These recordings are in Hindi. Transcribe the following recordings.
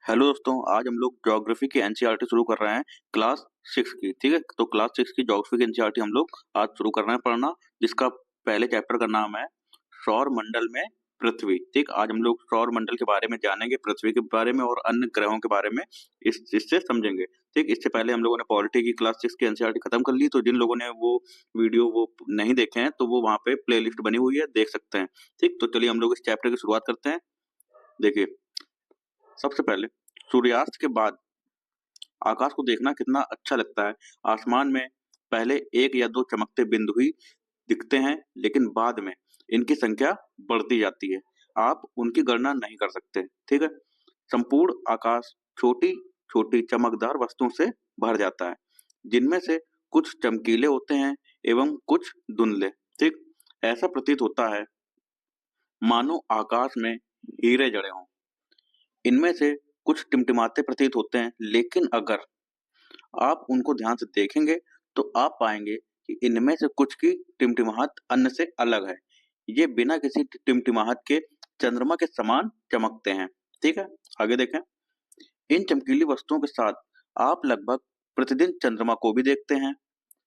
हेलो दोस्तों, आज हम लोग ज्योग्राफी की एनसीईआरटी शुरू कर रहे हैं क्लास 6 की। ठीक है, तो क्लास 6 की ज्योग्राफी की एनसीईआरटी हम लोग आज शुरू कर रहे हैं पढ़ना, जिसका पहले चैप्टर का नाम है सौर मंडल में पृथ्वी। ठीक, आज हम लोग सौर मंडल के बारे में जानेंगे, पृथ्वी के बारे में और अन्य ग्रहों के बारे में इससे समझेंगे। ठीक, इससे पहले हम लोगों ने पॉलिटी की क्लास 6 की एनसीईआरटी खत्म कर ली, तो जिन लोगों ने वो वीडियो वो नहीं देखे हैं तो वो वहाँ पे प्ले लिस्ट बनी हुई है, देख सकते हैं। ठीक, तो चलिए हम लोग इस चैप्टर की शुरुआत करते हैं। देखिए, सबसे पहले सूर्यास्त के बाद आकाश को देखना कितना अच्छा लगता है। आसमान में पहले एक या दो चमकते बिंदु ही दिखते हैं, लेकिन बाद में इनकी संख्या बढ़ती जाती है। आप उनकी गणना नहीं कर सकते। ठीक है, संपूर्ण आकाश छोटी छोटी चमकदार वस्तुओं से भर जाता है, जिनमें से कुछ चमकीले होते हैं एवं कुछ धुंधले। ठीक, ऐसा प्रतीत होता है मानो आकाश में हीरे जड़े हों। इनमें से कुछ टिमटिमाते प्रतीत होते हैं, लेकिन अगर आप उनको ध्यान से देखेंगे तो आप पाएंगे कि इनमें से कुछ की टिमटिमाहट अन्य से अलग है। ये बिना किसी टिमटिमाहट के चंद्रमा के समान चमकते हैं। ठीक है, आगे देखें। इन चमकीली वस्तुओं के साथ आप लगभग प्रतिदिन चंद्रमा को भी देखते हैं।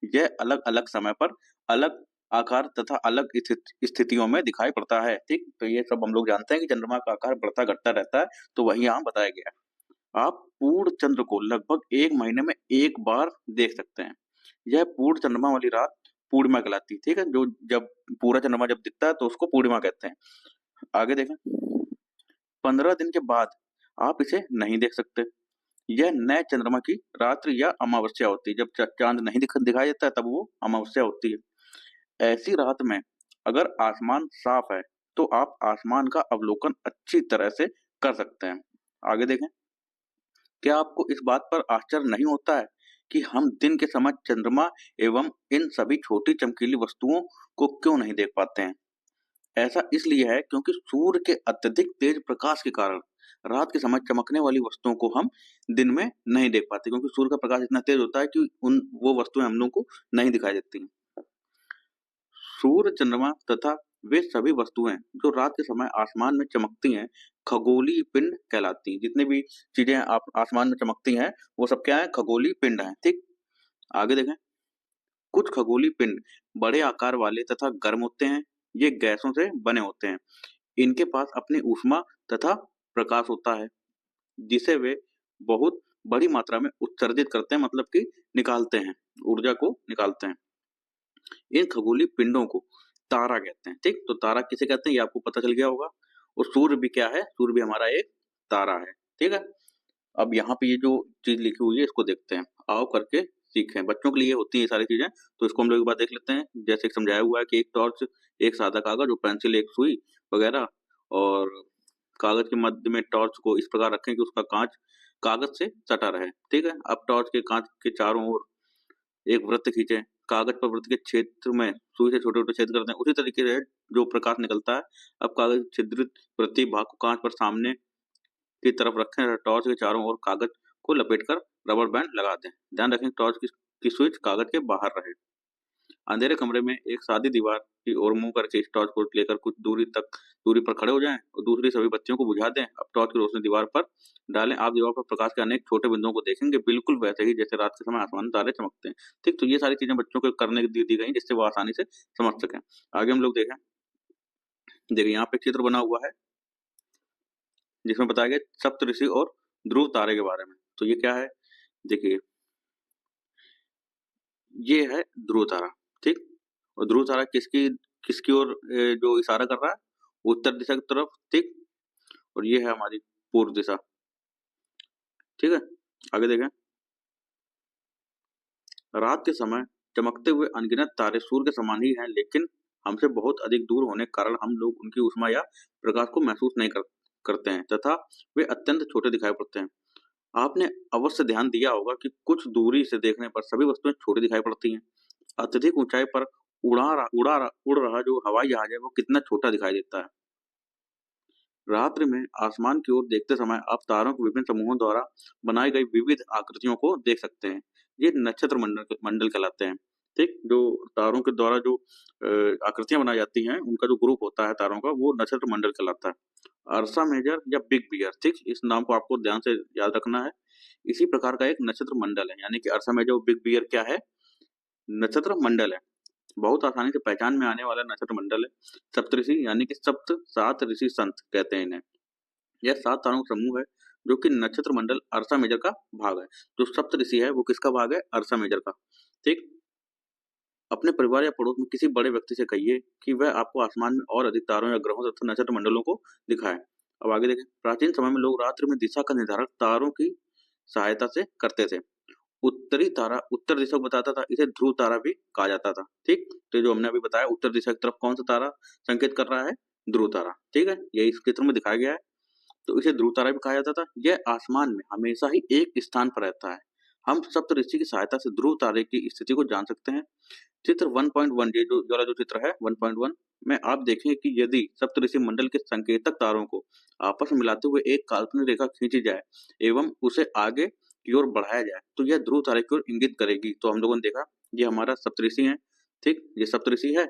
यह अलग अलग समय पर अलग आकार तथा अलग स्थितियों में दिखाई पड़ता है। ठीक, तो ये सब हम लोग जानते हैं कि चंद्रमा का आकार बढ़ता घटता रहता है, तो वही यहाँ बताया गया है। आप पूर्ण चंद्र को लगभग 1 महीने में 1 बार देख सकते हैं। यह पूर्ण चंद्रमा वाली रात पूर्णिमा कहलाती है। ठीक है, जो जब पूरा चंद्रमा जब दिखता है तो उसको पूर्णिमा कहते हैं। आगे देखें। 15 दिन के बाद आप इसे नहीं देख सकते। यह नए चंद्रमा की रात्रि या अमावस्या होती है। जब चांद नहीं दिखाई देता है तब वो अमावस्या होती है। ऐसी रात में अगर आसमान साफ है तो आप आसमान का अवलोकन अच्छी तरह से कर सकते हैं। आगे देखें। क्या आपको इस बात पर आश्चर्य नहीं होता है कि हम दिन के समय चंद्रमा एवं इन सभी छोटी चमकीली वस्तुओं को क्यों नहीं देख पाते हैं? ऐसा इसलिए है क्योंकि सूर्य के अत्यधिक तेज प्रकाश के कारण रात के समय चमकने वाली वस्तुओं को हम दिन में नहीं देख पाते, क्योंकि सूर्य का प्रकाश इतना तेज होता है कि उन वो वस्तुएं हम लोग को नहीं दिखाई देती हैं। सूर्य, चंद्रमा तथा वे सभी वस्तुएं जो रात के समय आसमान में चमकती हैं, खगोलीय पिंड कहलाती हैं। जितनी भी चीजें आप आसमान में चमकती हैं, वो सब क्या है? खगोलीय पिंड हैं। ठीक, आगे देखें। कुछ खगोलीय पिंड बड़े आकार वाले तथा गर्म होते हैं। ये गैसों से बने होते हैं। इनके पास अपनी ऊष्मा तथा प्रकाश होता है, जिसे वे बहुत बड़ी मात्रा में उत्सर्जित करते हैं, मतलब कि निकालते हैं, ऊर्जा को निकालते हैं। इन खगोलीय पिंडों को तारा कहते हैं। ठीक, तो तारा किसे कहते हैं ये आपको पता चल गया होगा। और सूर्य भी क्या है? सूर्य भी हमारा एक तारा है। ठीक है, अब यहाँ पे ये जो चीज लिखी हुई है इसको देखते हैं। आओ करके सीखें। बच्चों के लिए होती है ये सारी चीजें, तो इसको हम लोग एक बार देख लेते हैं। जैसे कि समझाया हुआ है कि एक टॉर्च, एक सादा कागज और पेंसिल, एक सुई वगैरह, और कागज के मध्य में टॉर्च को इस प्रकार रखें कि उसका कांच कागज से सटा रहे। ठीक है, अब टॉर्च के कांच के चारों ओर एक वृत्त खींचे। कागज पर वृत्त के क्षेत्र में सुई से छोटे छोटे छेद कर दें। उसी तरीके से जो प्रकाश निकलता है, अब कागज के छिद्रित वृत्तीय भाग को कांच पर सामने की तरफ रखें और टॉर्च के चारों ओर कागज को लपेटकर रबर बैंड लगा दें। ध्यान रखें टॉर्च की स्विच कागज के बाहर रहे। अंधेरे कमरे में एक सादी दीवार की ओर मुंह करके इस टॉर्च को लेकर कुछ दूरी पर खड़े हो जाएं और दूसरी सभी बत्तियों को बुझा दें। अब टॉर्च की रोशनी दीवार पर डालें। आप दीवार पर प्रकाश के अनेक छोटे बिंदुओं को देखेंगे, बिल्कुल वैसे ही जैसे रात के समय आसमान में तारे चमकते हैं। ठीक, तो ये सारी चीजें बच्चों को करने दी गई जिससे वो आसानी से समझ सकें। आगे हम लोग देखें। देखिए, यहाँ पे चित्र बना हुआ है जिसमें बताया गया सप्तऋषि और ध्रुव तारे के बारे में। तो ये क्या है? देखिए, ये है ध्रुव तारा। ठीक, और ध्रुव तारा किसकी किसकी ओर जो इशारा कर रहा है? उत्तर दिशा की तरफ। ठीक, और ये है हमारी पूर्व दिशा। ठीक है, आगे देखें। रात के समय चमकते हुए अनगिनत तारे सूर्य के समान ही हैं, लेकिन हमसे बहुत अधिक दूर होने के कारण हम लोग उनकी ऊष्मा या प्रकाश को महसूस नहीं करते हैं तथा वे अत्यंत छोटे दिखाई पड़ते हैं। आपने अवश्य ध्यान दिया होगा कि कुछ दूरी से देखने पर सभी वस्तुएं छोटी दिखाई पड़ती हैं। अत्यधिक ऊंचाई पर उड़ रहा जो हवाई जहाज है वो कितना छोटा दिखाई देता है। रात्रि में आसमान की ओर देखते समय आप तारों के विभिन्न समूहों द्वारा बनाई गई विविध आकृतियों को देख सकते हैं। ये नक्षत्र मंडल कहलाते हैं। ठीक, जो तारों के द्वारा जो आकृतियां बनाई जाती हैं, उनका जो ग्रुप होता है तारों का, वो नक्षत्र मंडल कहलाता है। अर्सा मेजर या बिग बियर, ठीक, इस नाम को आपको ध्यान से याद रखना है। इसी प्रकार का एक नक्षत्र मंडल है, यानी कि अर्सा मेजर और बिग बियर क्या है, नक्षत्र मंडल है। बहुत आसानी से पहचान में आने वाला नक्षत्र मंडल है। सप्तऋषि यानी कि सप्त, सात ऋषि संत कहते हैं इन्हें। यह 7 तारों का समूह है जो कि नक्षत्र मंडल अर्सा मेजर का भाग है। जो सप्तऋषि है वो किसका भाग है, अर्सा मेजर का। ठीक, अपने परिवार या पड़ोस में किसी बड़े व्यक्ति से कहिए कि वह आपको आसमान में और अधिक तारों या ग्रहों तथा नक्षत्र मंडलों को दिखाए। अब आगे देखें, प्राचीन समय में लोग रात्रि में दिशा का निर्धारण तारों की सहायता से करते थे। उत्तरी तारा उत्तर दिशा को बताता था, इसे ध्रुव तारा भी कहा जाता था। ठीक, तो जो हमने अभी बताया उत्तर दिशा की तरफ कौन सा तारा संकेत कर रहा है, ध्रुव तारा। ठीक है, ये इस चित्र में दिखाया गया है, तो इसे ध्रुव तारा भी कहा जाता था। यह आसमान में हमेशा ही एक स्थान पर रहता है। हम सप्तऋषि की सहायता से ध्रुव तारे की स्थिति को जान सकते हैं। चित्र 1.1, ये जो वाला जो चित्र है 1.1 में आप देखेंगे कि यदि सप्तऋषि मंडल के संकेतक तारों को आपस में मिलाते हुए एक काल्पनिक रेखा खींची जाए एवं उसे आगे की ओर बढ़ाया जाए तो यह ध्रुव तारे की ओर इंगित करेगी। तो हम लोगों ने देखा ये हमारा सप्तऋषि है। ठीक, ये सप्तऋषि है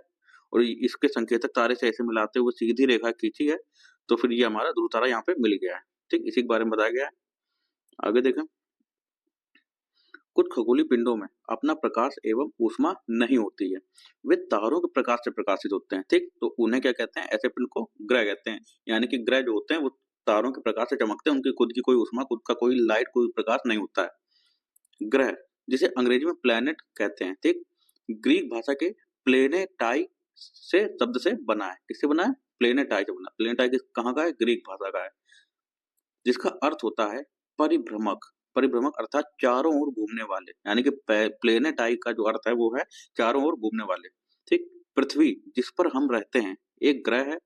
और इसके संकेतक तारे से ऐसे मिलाते हुए सीधी रेखा खींची है, तो फिर ये हमारा ध्रुव तारा यहाँ पे मिल गया है। ठीक, इसी के बारे में बताया गया है। आगे देखें, कुछ खगोलीय पिंडों में अपना प्रकाश एवं ऊष्मा नहीं होती है, वे तारों के प्रकाश से प्रकाशित होते हैं। ठीक, तो उन्हें क्या कहते हैं, ऐसे पिंड को ग्रह कहते हैं। यानी कि ग्रह जो होते हैं वो तारों के प्रकाश से चमकते हैं, उनकी खुद की कोई ऊष्मा, खुद का कोई लाइट, कोई प्रकाश नहीं होता है। ग्रह जिसे अंग्रेजी में प्लैनेट कहते हैं। ठीक, ग्रीक भाषा के प्लेनेटाई से शब्द से बना है। किससे बना है, प्लेनेटाई से बना। प्लेनेटाई कहाँ का है, ग्रीक भाषा का है, जिसका अर्थ होता है परिभ्रमक। परिभ्रमक अर्थात चारों ओर घूमने वाले, यानी कि प्लेनेटाई का जो अर्थ है वो है चारों ओर घूमने वाले। ठीक, पृथ्वी जिस पर हम रहते हैं एक ग्रह है।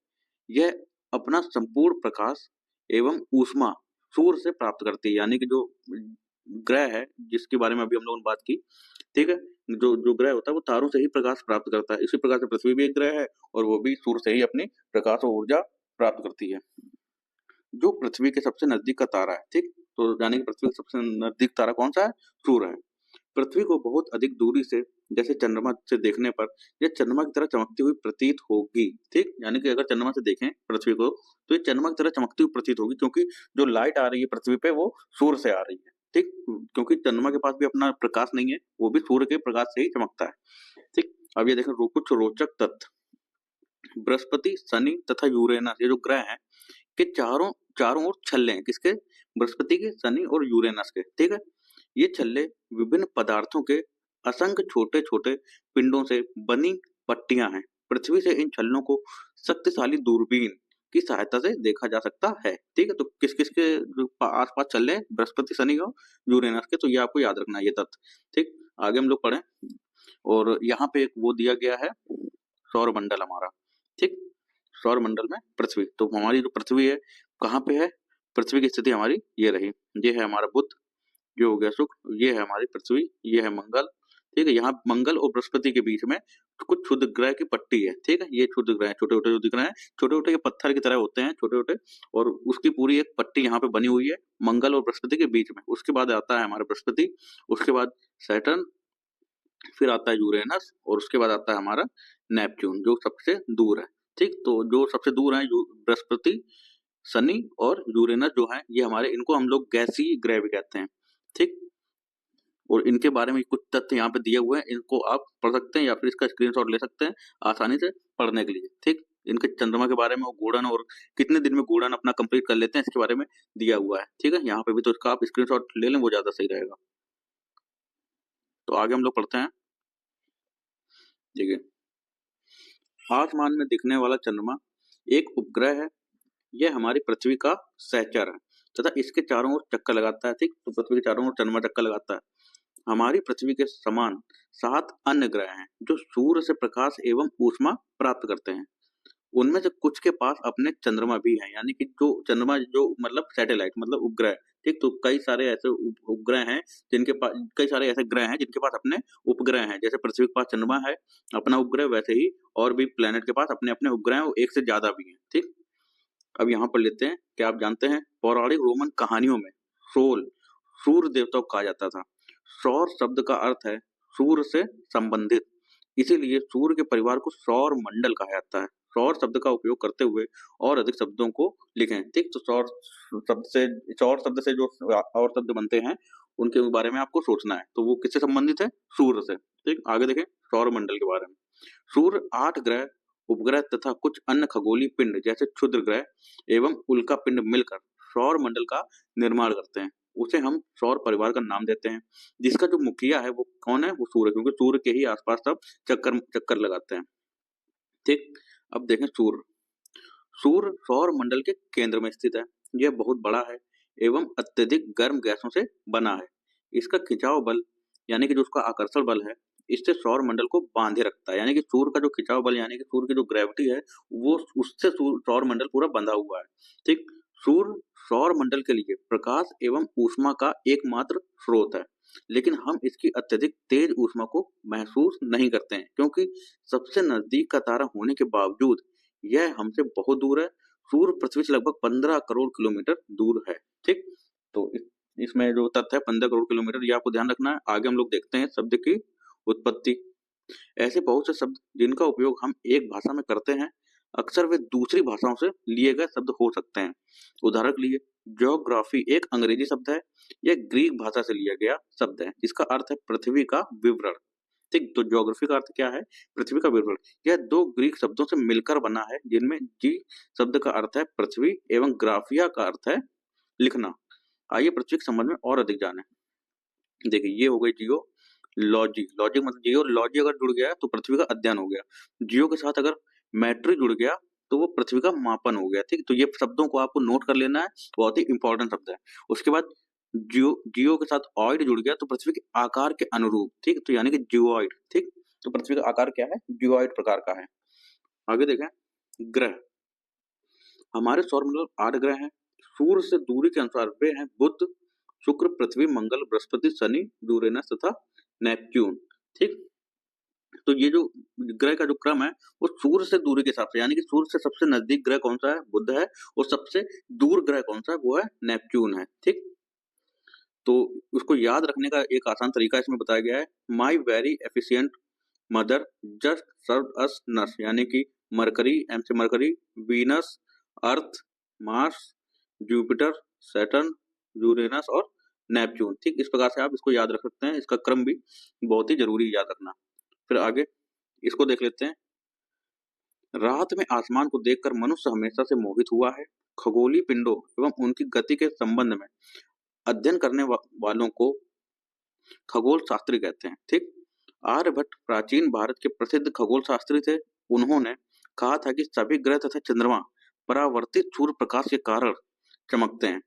यह अपना संपूर्ण प्रकाश एवं ऊष्मा सूर्य से प्राप्त करती है। यानी कि जो ग्रह है जिसके बारे में अभी हम लोगों ने बात की, ठीक है, जो जो ग्रह होता है वो तारों से ही प्रकाश प्राप्त करता है। इसी प्रकार से पृथ्वी भी एक ग्रह है और वो भी सूर्य से ही अपनी प्रकाश और ऊर्जा प्राप्त करती है। जो पृथ्वी के सबसे नजदीक का तारा है। ठीक, तो यानी कि पृथ्वी का सबसे नजदीक तारा कौन सा है, सूर्य है। पृथ्वी को बहुत अधिक दूरी से जैसे चंद्रमा से देखने पर यह चंद्रमा की तरह चमकती हुई प्रतीत होगी। ठीक, यानी कि अगर चंद्रमा से देखें पृथ्वी को तो ये चंद्रमा की तरह चमकती हुई प्रतीत होगी, क्योंकि जो लाइट आ रही है पृथ्वी पे वो सूर्य से आ रही है। ठीक, क्योंकि चंद्रमा के पास भी अपना प्रकाश नहीं है, वो भी सूर्य के प्रकाश से ही चमकता है। ठीक, अब ये देखें कुछ रोचक तथ्य। बृहस्पति, शनि तथा यूरेनस, ये जो ग्रह हैं के चारों चारों ओर छल्ले हैं। किसके, बृहस्पति के, शनि और यूरेनस के। ठीक है, ये छल्ले विभिन्न पदार्थों के असंख्य छोटे छोटे पिंडों से बनी पट्टियां हैं। पृथ्वी से इन छल्लों को शक्तिशाली दूरबीन की सहायता से देखा जा सकता है। ठीक है, तो किस किस के आसपास छल्ले, बृहस्पति, शनि और यूरेनस के, तो ये आपको याद रखना है ये तथ्य। ठीक, आगे हम लोग पढ़ें और यहाँ पे एक वो दिया गया है सौर मंडल हमारा। ठीक, सौर मंडल में पृथ्वी, तो हमारी जो पृथ्वी है कहाँ पे है, पृथ्वी की स्थिति हमारी ये रही। ये है हमारा बुध, ये हो गया शुक्र, ये है हमारी पृथ्वी, ये है मंगल। ठीक है, यहाँ मंगल और बृहस्पति के बीच में कुछ क्षुद्र ग्रह की पट्टी है। ठीक है, ये क्षुद्र ग्रह छोटे छोटे जो दिख रहे हैं, छोटे छोटे ये पत्थर की तरह होते हैं, छोटे छोटे, और उसकी पूरी एक पट्टी यहाँ पे बनी हुई है मंगल और बृहस्पति के बीच में। उसके बाद आता है हमारा बृहस्पति, उसके बाद सैटर्न, फिर आता है यूरेनस और उसके बाद आता है हमारा नेपच्यून जो सबसे दूर है। ठीक, तो जो सबसे दूर है बृहस्पति, शनि और यूरेनस जो है ये हमारे, इनको हम लोग गैसीय ग्रह भी कहते हैं। ठीक, और इनके बारे में कुछ तथ्य यहाँ पे दिए हुए हैं, इनको आप पढ़ सकते हैं या फिर इसका स्क्रीनशॉट ले सकते हैं आसानी से पढ़ने के लिए। ठीक, इनके चंद्रमा के बारे में, वो घूर्णन और कितने दिन में घूर्णन अपना कंप्लीट कर लेते हैं इसके बारे में दिया हुआ है। ठीक है, यहाँ पे भी तो इसका आप स्क्रीनशॉट ले लें, वो ज्यादा सही रहेगा। तो आगे हम लोग पढ़ते हैं। ठीक है, आसमान में दिखने वाला चंद्रमा एक उपग्रह है। यह हमारी पृथ्वी का सहचर है तथा इसके चारों ओर चक्कर लगाता है। ठीक, तो पृथ्वी के चारों ओर चंद्रमा चक्कर लगाता है। हमारी पृथ्वी के समान 7 अन्य ग्रह हैं जो सूर्य से प्रकाश एवं ऊष्मा प्राप्त करते हैं। उनमें से कुछ के पास अपने चंद्रमा भी हैं, यानी कि जो चंद्रमा जो मतलब सैटेलाइट मतलब उपग्रह। ठीक, तो कई सारे ऐसे उपग्रह हैं जिनके पास, कई सारे ऐसे ग्रह हैं जिनके पास अपने उपग्रह हैं। जैसे पृथ्वी के पास चंद्रमा है अपना उपग्रह, वैसे ही और भी प्लेनेट के पास अपने अपने उपग्रह हैं, एक से ज्यादा भी हैं। ठीक, अब यहाँ पर लेते हैं, क्या आप जानते हैं पौराणिक रोमन कहानियों में सोल सूर्य देवता को कहा जाता था। सौर शब्द का अर्थ है सूर्य से संबंधित, इसीलिए सूर्य के परिवार को सौर मंडल कहा जाता है। सौर शब्द का उपयोग करते हुए और अधिक शब्दों को लिखें। ठीक, तो सौर शब्द से जो और शब्द बनते हैं उनके बारे में आपको सोचना है। तो वो किससे संबंधित है? सूर्य से। ठीक, आगे देखें सौर मंडल के बारे में। सूर्य 8 ग्रह, उपग्रह तथा कुछ अन्य खगोलीय पिंड जैसे क्षुद्र ग्रह एवं उल्का पिंड मिलकर सौर मंडल का निर्माण करते हैं। उसे हम सौर परिवार का नाम देते हैं। जिसका जो मुखिया है वो कौन है? वो सूर्य, क्योंकि सूर्य के ही आसपास सब चक्कर चक्कर लगाते हैं। ठीक, अब देखें सूर्य। सूर्य सौर मंडल के केंद्र में स्थित है। यह बहुत बड़ा है एवं अत्यधिक गर्म गैसों से बना है। इसका खिंचाव बल यानी कि जो उसका आकर्षण बल है, इससे सौर मंडल को बांधे रखता है। यानी कि सूर्य का जो खिंचाव बल यानी कि सूर्य की जो ग्रेविटी है वो उससे सौर मंडल पूरा बंधा हुआ है। ठीक, सूर्य सौर मंडल के लिए प्रकाश एवं ऊष्मा का एकमात्र स्रोत है, लेकिन हम इसकी अत्यधिक तेज ऊष्मा को महसूस नहीं करते हैं, क्योंकि सबसे नजदीक का तारा होने के बावजूद यह हमसे बहुत दूर है। सूर्य पृथ्वी से लगभग 15 करोड़ किलोमीटर दूर है। ठीक, तो इसमें जो तथ्य है 15 करोड़ किलोमीटर, ये आपको ध्यान रखना है। आगे हम लोग देखते हैं शब्द की उत्पत्ति। ऐसे बहुत से शब्द जिनका उपयोग हम एक भाषा में करते हैं, अक्सर वे दूसरी भाषाओं से लिए गए शब्द हो सकते हैं। उदाहरण के लिए ज्योग्राफी एक अंग्रेजी शब्द है। यह ग्रीक भाषा से लिया गया शब्द है, जिसका अर्थ है पृथ्वी का विवरण। ठीक, तो ज्योग्राफी का अर्थ क्या है? पृथ्वी का विवरण। यह दो ग्रीक शब्दों से मिलकर बना है, जिनमें जी शब्द का अर्थ है पृथ्वी एवं ग्राफिया का अर्थ है लिखना। आइए पृथ्वी के संबंध में और अधिक जाने। देखिए ये हो गई जियो लॉजी। लॉजी मतलब जियो लॉजी अगर जुड़ गया तो पृथ्वी का अध्ययन हो गया। जियो के साथ अगर मैट्री जुड़ गया तो वो पृथ्वी का मापन हो गया। ठीक, तो ये शब्दों को आपको नोट कर लेना है, बहुत ही इंपॉर्टेंट शब्द है। उसके बाद जियो जियो के साथ ऑइड जुड़ गया तो पृथ्वी के आकार के अनुरूप। ठीक, तो यानी कि जियोइड। ठीक, तो पृथ्वी का आकार क्या है? जियोइड प्रकार का है। आगे देखें ग्रह। हमारे सौरमंडल 8 ग्रह हैं। सूर्य से दूरी के अनुसार वे हैं बुध, शुक्र, पृथ्वी, मंगल, बृहस्पति, शनि, यूरेनस तथा नेपच्यून। ठीक, तो ये जो ग्रह का जो क्रम है वो सूर्य से दूरी के हिसाब से, यानी कि सूर्य से सबसे नजदीक ग्रह कौन सा है? बुध है। और सबसे दूर ग्रह कौन सा है? वो है नेपच्यून है। ठीक, तो उसको याद रखने का एक आसान तरीका इसमें बताया गया है। My very efficient mother just served us nurse, यानी कि मरकरी, एम से Mercury, Venus, Earth, Mars, Jupiter, Saturn, Uranus और नेपच्यून। ठीक, इस प्रकार से आप इसको याद रख सकते हैं। इसका क्रम भी बहुत ही जरूरी याद रखना। फिर आगे इसको देख लेते हैं। रात में आसमान को देखकर मनुष्य हमेशा से मोहित हुआ है। खगोलीय पिंडों एवं उनकी गति के संबंध में अध्ययन करने वालों को खगोल शास्त्री कहते हैं। ठीक, आर्यभट्ट प्राचीन भारत के प्रसिद्ध खगोल शास्त्री थे। उन्होंने कहा था कि सभी ग्रह तथा चंद्रमा परावर्तित सूर्य प्रकाश के कारण चमकते हैं।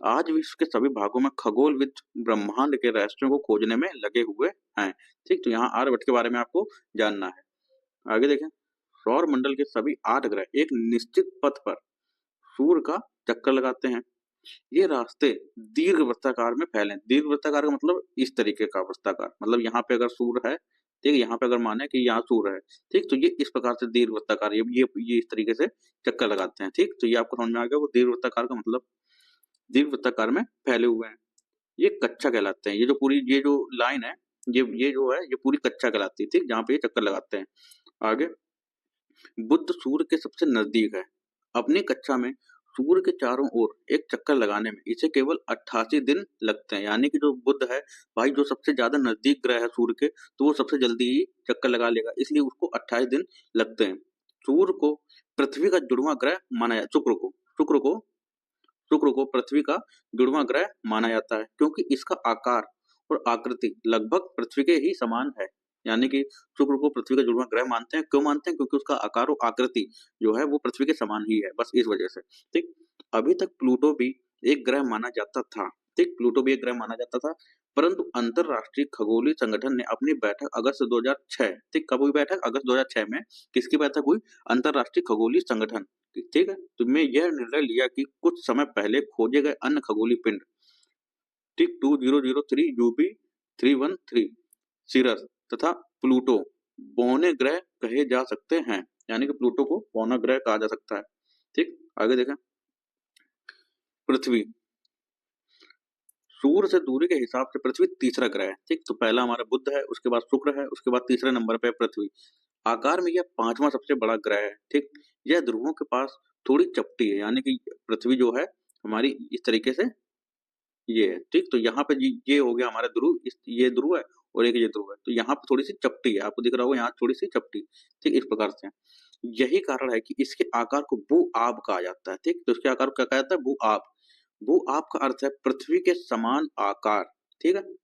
आज विश्व के सभी भागों में खगोलविद ब्रह्मांड के रहस्यों को खोजने में लगे हुए हैं। ठीक, तो यहाँ आर्यभट्ट के बारे में आपको जानना है। आगे देखें सौर मंडल के सभी 8 ग्रह एक निश्चित पथ पर सूर्य का चक्कर लगाते हैं। ये रास्ते दीर्घ वृत्ताकार में फैले। दीर्घ वृत्ताकार का मतलब इस तरीके का वृत्ताकार, मतलब यहाँ पे अगर सूर्य है, ठीक, यहाँ पे अगर माने कि यहाँ सूर्य है, ठीक, तो ये इस प्रकार से दीर्घ वृत्ताकार ये इस तरीके से चक्कर लगाते हैं। ठीक, तो ये आपको समझ में आ गया वो दीर्घ वृत्ताकार का मतलब दीर्घ वृत्ताकार में फैले हुए हैं। ये कक्षा कहलाते हैं। ये जो लाइन है ये जो है ये पूरी कक्षा कहलाती है। ठीक, जहाँ पे ये चक्कर लगाते हैं। आगे बुध सूर्य के सबसे नजदीक है। अपनी कक्षा में सूर्य के चारों ओर एक चक्कर लगाने में इसे केवल 88 दिन लगते हैं। यानी कि जो बुध है भाई, जो सबसे ज्यादा नजदीक ग्रह है सूर्य के, तो वो सबसे जल्दी ही चक्कर लगा लेगा, इसलिए उसको 28 दिन लगते हैं। सूर्य को पृथ्वी का जुड़वां ग्रह माना जाता है। शुक्र को पृथ्वी का जुड़वां ग्रह माना जाता है, क्योंकि इसका आकार और आकृति लगभग पृथ्वी के ही समान है। यानी कि शुक्र को पृथ्वी का जुड़वां ग्रह मानते हैं। क्यों मानते हैं? क्योंकि उसका आकार और आकृति जो है वो पृथ्वी के समान ही है, बस इस वजह से। ठीक, अभी तक प्लूटो भी एक ग्रह माना जाता था। ठीक, प्लूटो भी एक ग्रह माना जाता था, परंतु अंतरराष्ट्रीय खगोलीय संगठन ने अपनी बैठक अगस्त 2006, ठीक, कब हुई बैठक? अगस्त 2006 में। किसकी बैठक हुई? अंतरराष्ट्रीय खगोलीय संगठन। ठीक है, तो मैं यह निर्णय लिया कि कुछ समय पहले खोजे गए अन्य खगोलीय पिंड, ठीक, 2003 यूबी 313 सीरस तथा प्लूटो बौने ग्रह कहे जा सकते हैं। यानी कि प्लूटो को बौना ग्रह कहा जा सकता है। ठीक, आगे देखें पृथ्वी। सूर्य से दूरी के हिसाब से पृथ्वी तीसरा ग्रह है। ठीक, तो पहला हमारा बुध है, उसके बाद शुक्र है, उसके बाद तीसरे नंबर पे पृथ्वी। आकार में यह पांचवा सबसे बड़ा ग्रह है। ठीक, यह ध्रुवों के पास थोड़ी चपटी है, यानी कि पृथ्वी जो है हमारी इस तरीके से ये है। ठीक, तो यहाँ पे ये हो गया हमारा ध्रुव, ये ध्रुव है और एक ये ध्रुव है, तो यहाँ पे थोड़ी सी चपटी है, आपको दिख रहा होगा यहाँ थोड़ी सी चपटी। ठीक, इस प्रकार से यही कारण है कि इसके आकार को भू आब कहा जाता है। ठीक, तो इसके आकार को क्या कहा जाता है? भू आब। भू आब का अर्थ है पृथ्वी के समान आकार। ठीक है,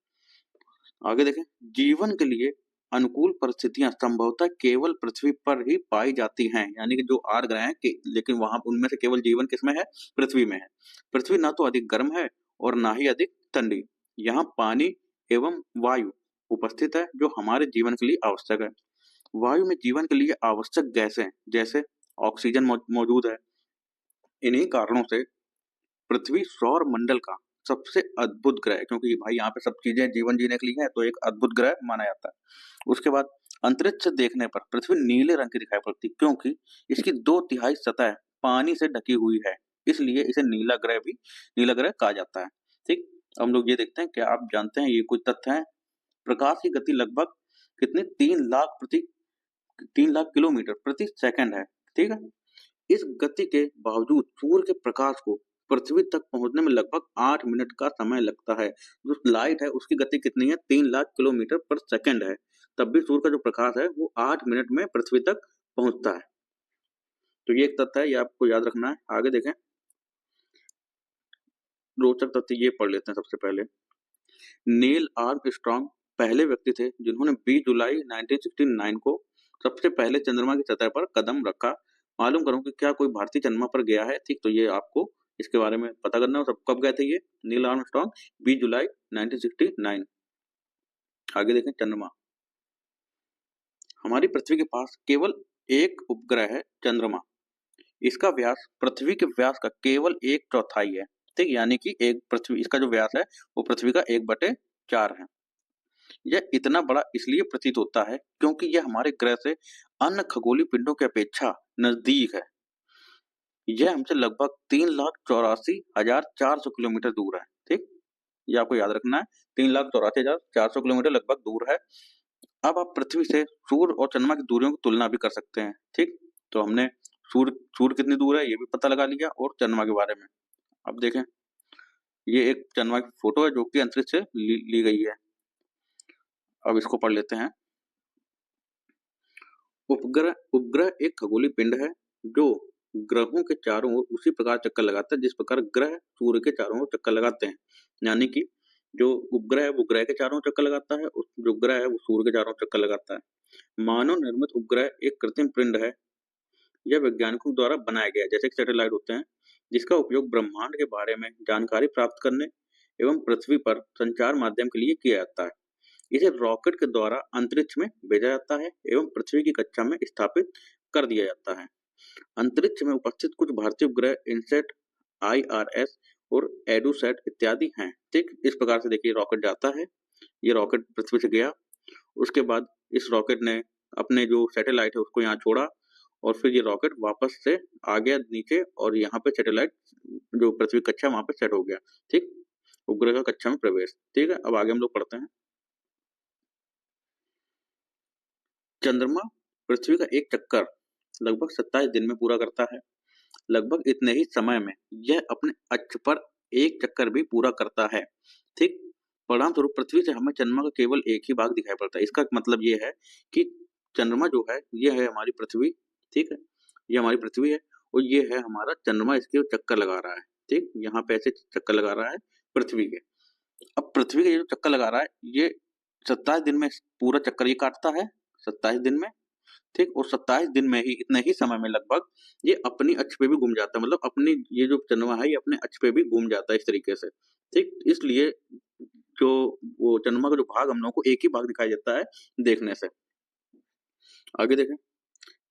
आगे देखें। जीवन के लिए अनुकूल परिस्थितियां संभवतः केवल पृथ्वी पर ही पाई जाती हैं, यानी कि जो 8 ग्रह हैं लेकिन वहां उनमें से केवल जीवन किसमें है? पृथ्वी में है। पृथ्वी ना तो अधिक गर्म है और ना ही अधिक ठंडी। यहाँ पानी एवं वायु उपस्थित है जो हमारे जीवन के लिए आवश्यक है। वायु में जीवन के लिए आवश्यक गैसें जैसे ऑक्सीजन मौजूद है। इन्हीं कारणों से पृथ्वी सौर मंडल का सबसे अद्भुत ग्रह है, क्योंकि भाई यहाँ पे सब चीजें जीवन जीने के लिए है, तो एक अद्भुत ग्रह माना जाता है। उसके बाद अंतरिक्ष से देखने पर पृथ्वी नीले रंग की दिखाई पड़ती, क्योंकि इसकी 2/3 सतह पानी से ढकी हुई है, इसलिए इसे नीला ग्रह कहा जाता है। ठीक, हम लोग ये देखते हैं, क्या आप जानते हैं ये कुछ तथ्य हैं? प्रकाश की गति लगभग कितने 3 लाख किलोमीटर प्रति सेकंड है। ठीक है, इस गति के बावजूद सूर्य के प्रकाश को पृथ्वी तक पहुंचने में लगभग 8 मिनट का समय लगता है। जो लाइट है उसकी गति कितनी है? 3 लाख किलोमीटर पर सेकंड है, तब भी सूर्य का जो प्रकाश है वो 8 मिनट में पृथ्वी तक पहुंचता है। तो ये एक तथ्य है, ये आपको याद रखना है। आगे देखें, रोचक तथ्य ये पढ़ लेते हैं। सबसे पहले नील आर्मस्ट्रॉन्ग पहले व्यक्ति थे जिन्होंने 20 जुलाई 1969 को सबसे पहले चंद्रमा की सतह पर कदम रखा। मालूम करूं कि क्या कोई भारतीय चंद्रमा पर गया है। ठीक, तो ये आपको इसके बारे में पता करना है। सब कब गए थे ये? नील आर्मस्ट्रॉन्ग 20 जुलाई 1969। आगे देखें, चंद्रमा। हमारी पृथ्वी के पास केवल एक उपग्रह है, चंद्रमा। इसका व्यास पृथ्वी के व्यास का केवल 1/4 है। ठीक, यानी कि एक पृथ्वी, इसका जो व्यास है वो पृथ्वी का 1/4 है। यह इतना बड़ा इसलिए प्रतीत होता है क्योंकि यह हमारे ग्रह से अन्य खगोलीय पिंडों की अपेक्षा नजदीक है। यह हमसे लगभग 3,84,400 किलोमीटर दूर है। ठीक, ये आपको याद रखना है, 3,84,400 किलोमीटर लगभग दूर है। अब आप पृथ्वी से सूर्य और चंद्रमा की दूरियों की तुलना भी कर सकते हैं। ठीक, तो हमने सूर्य कितनी दूर है ये भी पता लगा लिया, और चंद्रमा के बारे में। अब देखें, ये एक चंद्रमा की फोटो है जो कि अंतरिक्ष से ली गई है। अब इसको पढ़ लेते हैं। उपग्रह एक खगोलीय पिंड है जो ग्रहों के चारों ओर उसी प्रकार चक्कर लगाता है जिस प्रकार ग्रह सूर्य के चारों ओर चक्कर लगाते हैं। यानी कि जो उपग्रह है वो ग्रह के चारों ओर चक्कर लगाता है, और जो ग्रह है वो सूर्य के चारों ओर चक्कर लगाता है। मानव निर्मित उपग्रह एक कृत्रिम पिंड है। यह वैज्ञानिकों द्वारा बनाया गया है, जैसे सैटेलाइट होते हैं, जिसका उपयोग ब्रह्मांड के बारे में जानकारी प्राप्त करने एवं पृथ्वी पर संचार माध्यम के लिए किया जाता है। इसे रॉकेट के द्वारा अंतरिक्ष में भेजा जाता है एवं पृथ्वी की कक्षा में स्थापित कर दिया जाता है। अंतरिक्ष में उपस्थित कुछ भारतीय उपग्रह इनसेट, IRS और एडुसैट इत्यादि हैं। ठीक, इस प्रकार से देखिए रॉकेट जाता है, ये रॉकेट पृथ्वी से गया, उसके बाद इस रॉकेट ने अपने जो सैटेलाइट है उसको यहाँ छोड़ा, और फिर ये रॉकेट वापस से आ गया नीचे, और यहाँ पे सैटेलाइट जो पृथ्वी कक्षा वहां पे सेट हो गया। ठीक, उपग्रह का कक्षा में प्रवेश। ठीक है, अब आगे हम लोग पढ़ते हैं। चंद्रमा पृथ्वी का एक चक्कर लगभग 27 दिन में पूरा करता है। लगभग इतने ही समय में यह अपने अक्ष पर एक चक्कर भी पूरा करता है। ठीक, परिणाम स्वरूप पृथ्वी से हमें चंद्रमा का केवल एक ही भाग दिखाई पड़ता है। इसका मतलब ये है कि चंद्रमा जो है यह है हमारी पृथ्वी। ठीक है, ये हमारी पृथ्वी है और ये है हमारा चंद्रमा, इसके चक्कर लगा रहा है। ठीक, यहाँ पे ऐसे चक्कर लगा रहा है पृथ्वी के। अब पृथ्वी के जो चक्कर लगा रहा है ये 27 दिन में पूरा चक्कर ये काटता है, 27 दिन में। ठीक, और 27 दिन में ही, इतने ही समय में लगभग ये अपनी अक्ष पे भी घूम जाता है, मतलब अपनी ये जो चंद्रमा है ये अपने अक्ष पे भी घूम जाता है इस तरीके से। ठीक, इसलिए जो वो चंद्रमा का जो भाग हम लोगों को एक ही भाग दिखाई देता है देखने से। आगे देखें,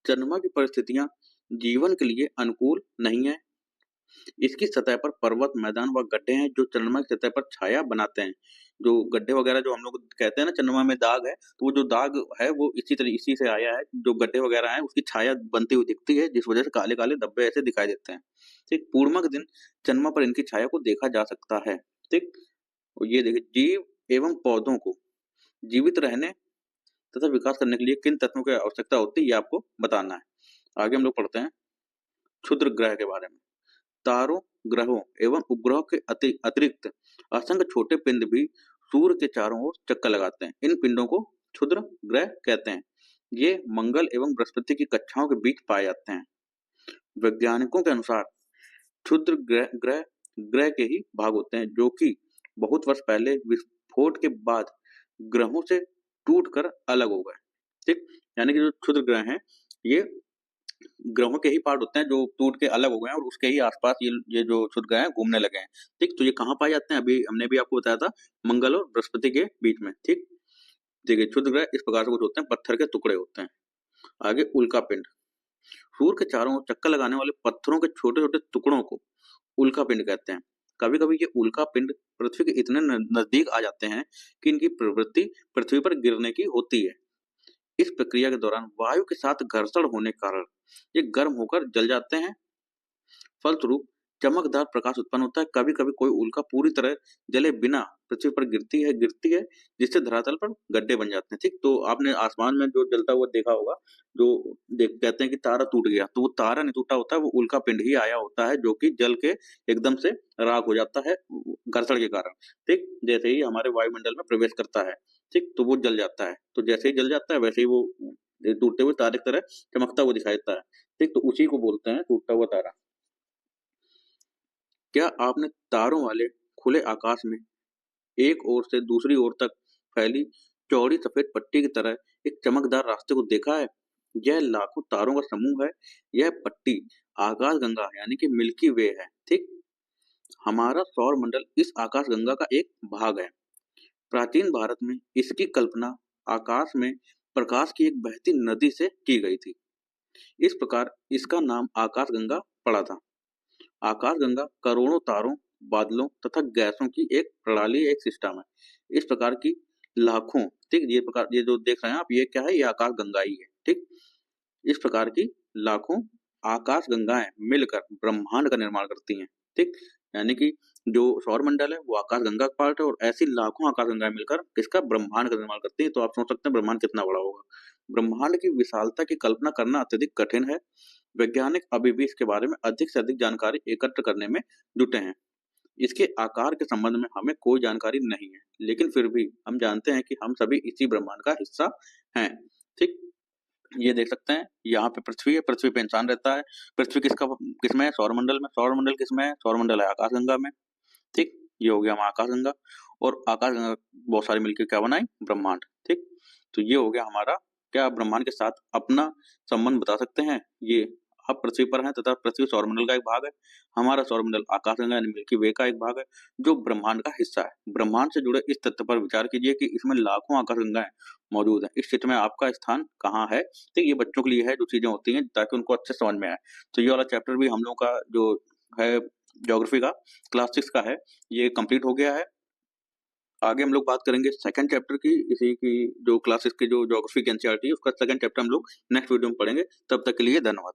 चंद्रमा की परिस्थितियां जीवन के लिए अनुकूल नहीं है। इसकी सतह पर पर्वत, मैदान व गड्ढे हैं जो चंद्रमा की सतह पर छाया बनाते हैं। जो गड्ढे वगैरह जो हम लोग कहते हैं ना चंद्रमा में दाग है, तो वो जो दाग है वो इसी से आया है। जो गड्ढे वगैरह हैं उसकी छाया बनती हुई दिखती है, जिस वजह से काले काले धब्बे ऐसे दिखाई देते हैं। ठीक, पूर्णिमा के दिन चंद्रमा पर इनकी छाया को देखा जा सकता है। ठीक, और ये देखिए, जीव एवं पौधों को जीवित रहने तथा विकास करने के लिए किन तत्वों की आवश्यकता होती है, ये आपको बताना है। आगे हम लोग पढ़ते हैं क्षुद्र ग्रह के बारे में। तारों, ग्रहों एवं उपग्रहों के अतिरिक्त असंख्य छोटे पिंड भी सूर्य के चारों ओर चक्कर लगाते हैं। इन पिंडों को क्षुद्र ग्रह कहते हैं। ये मंगल एवं बृहस्पति की कक्षाओं के बीच पाए जाते हैं। वैज्ञानिकों के अनुसार क्षुद्र ग्रह ग्रह ग्रह के ही भाग होते हैं, जो कि बहुत वर्ष पहले विस्फोट के बाद ग्रहों से टूटकर अलग हो गए। ठीक, यानी कि जो क्षुद्र ग्रह हैं, ये ग्रहों के ही पार्ट होते हैं जो टूट के अलग हो गए हैं और उसके ही आसपास ये जो क्षुद्र ग्रह हैं घूमने लगे हैं। ठीक, तो ये कहाँ पाए जाते हैं? अभी हमने भी आपको बताया था, मंगल और बृहस्पति के बीच में। ठीक, देखिए क्षुद्र ग्रह इस प्रकार से कुछ होते हैं, पत्थर के टुकड़े होते हैं। आगे उल्का पिंड। सूर्य के चारों ओर चक्कर लगाने वाले पत्थरों के छोटे छोटे टुकड़ों को उल्का पिंड कहते हैं। कभी कभी ये उल्का पिंड पृथ्वी के इतने नजदीक आ जाते हैं कि इनकी प्रवृत्ति पृथ्वी पर गिरने की होती है। इस प्रक्रिया के दौरान वायु के साथ घर्षण होने के कारण ये गर्म होकर जल जाते हैं। फलस्वरूप चमकदार प्रकाश उत्पन्न होता है। कभी कभी कोई उल्का पूरी तरह जले बिना पृथ्वी पर गिरती है जिससे धरातल पर गड्ढे बन जाते हैं। ठीक, तो आपने आसमान में जो जलता हुआ देखा होगा, जो कहते हैं कि तारा टूट गया, तो वो तारा नहीं टूटा होता है, वो उल्का पिंड ही आया होता है, जो कि जल के एकदम से राख हो जाता है घर्षण के कारण। ठीक, जैसे ही हमारे वायुमंडल में प्रवेश करता है, ठीक, तो वो जल जाता है। तो जैसे ही जल जाता है वैसे ही वो टूटते हुए तारे की तरह चमकता हुआ दिखाई देता है। ठीक, तो उसी को बोलते हैं टूटता हुआ तारा। क्या आपने तारों वाले खुले आकाश में एक ओर से दूसरी ओर तक फैली चौड़ी सफेद पट्टी की तरह एक चमकदार रास्ते को देखा है? यह लाखों तारों का समूह है। यह पट्टी आकाशगंगा यानी कि मिल्की वे है। ठीक, हमारा सौर मंडल इस आकाशगंगा का एक भाग है। प्राचीन भारत में इसकी कल्पना आकाश में प्रकाश की एक बहती नदी से की गई थी। इस प्रकार इसका नाम आकाशगंगा पड़ा था। आकाशगंगा करोड़ों तारों, बादलों तथा गैसों की एक प्रणाली, एक सिस्टम है। इस प्रकार की लाखों, ठीक, ये जो देख रहे हैं आप, ये क्या है? ये आकाशगंगा ही है। ठीक, इस प्रकार की लाखों आकाशगंगाएं मिलकर ब्रह्मांड का निर्माण करती हैं। ठीक, यानी कि जो सौर मंडल है वो आकाशगंगा का पार्ट है और ऐसी लाखों आकाशगंगाएं मिलकर किसका? ब्रह्मांड का निर्माण करती है। तो आप सोच सकते हैं ब्रह्मांड कितना बड़ा होगा। ब्रह्मांड की विशालता की कल्पना करना अत्यधिक कठिन है। वैज्ञानिक अभी भी इसके बारे में अधिक से अधिक जानकारी एकत्र करने में जुटे हैं। इसके आकार के संबंध में हमें कोई जानकारी नहीं है, लेकिन फिर भी हम जानते हैं कि हम सभी इसी ब्रह्मांड का हिस्सा हैं। ठीक, ये देख सकते हैं, यहाँ पे पृथ्वी है, पृथ्वी पे इंसान रहता है। पृथ्वी किसमें है? सौरमंडल में। सौरमंडल किसमें है? सौरमंडल है आकाशगंगा में। ठीक, ये हो गया हमारा आकाशगंगा, और आकाशगंगा बहुत सारे मिलकर क्या बनाए? ब्रह्मांड। ठीक, तो ये हो गया हमारा, क्या ब्रह्मांड के साथ अपना संबंध बता सकते हैं। ये आप पृथ्वी पर हैं तथा पृथ्वी सौरमंडल का एक भाग है। हमारा सौरमंडल आकाशगंगा यानी मिल्की वे का एक भाग है, जो ब्रह्मांड का हिस्सा है। ब्रह्मांड से जुड़े इस तथ्य पर विचार कीजिए कि इसमें लाखों आकाशगंगाएं मौजूद हैं। इस चित्र में आपका स्थान कहाँ है? ठीक, ये बच्चों के लिए है, जो चीजें होती हैं ताकि उनको अच्छे समझ में आए। तो ये वाला चैप्टर भी हम लोग का जो है ज्योग्राफी का क्लास 6 का है, ये कंप्लीट हो गया है। आगे हम लोग बात करेंगे सेकंड चैप्टर की, इसी की जो क्लासेस की जो ज्योग्राफी की एनसीईआरटी है उसका सेकंड चैप्टर हम लोग नेक्स्ट वीडियो में पढ़ेंगे। तब तक के लिए धन्यवाद।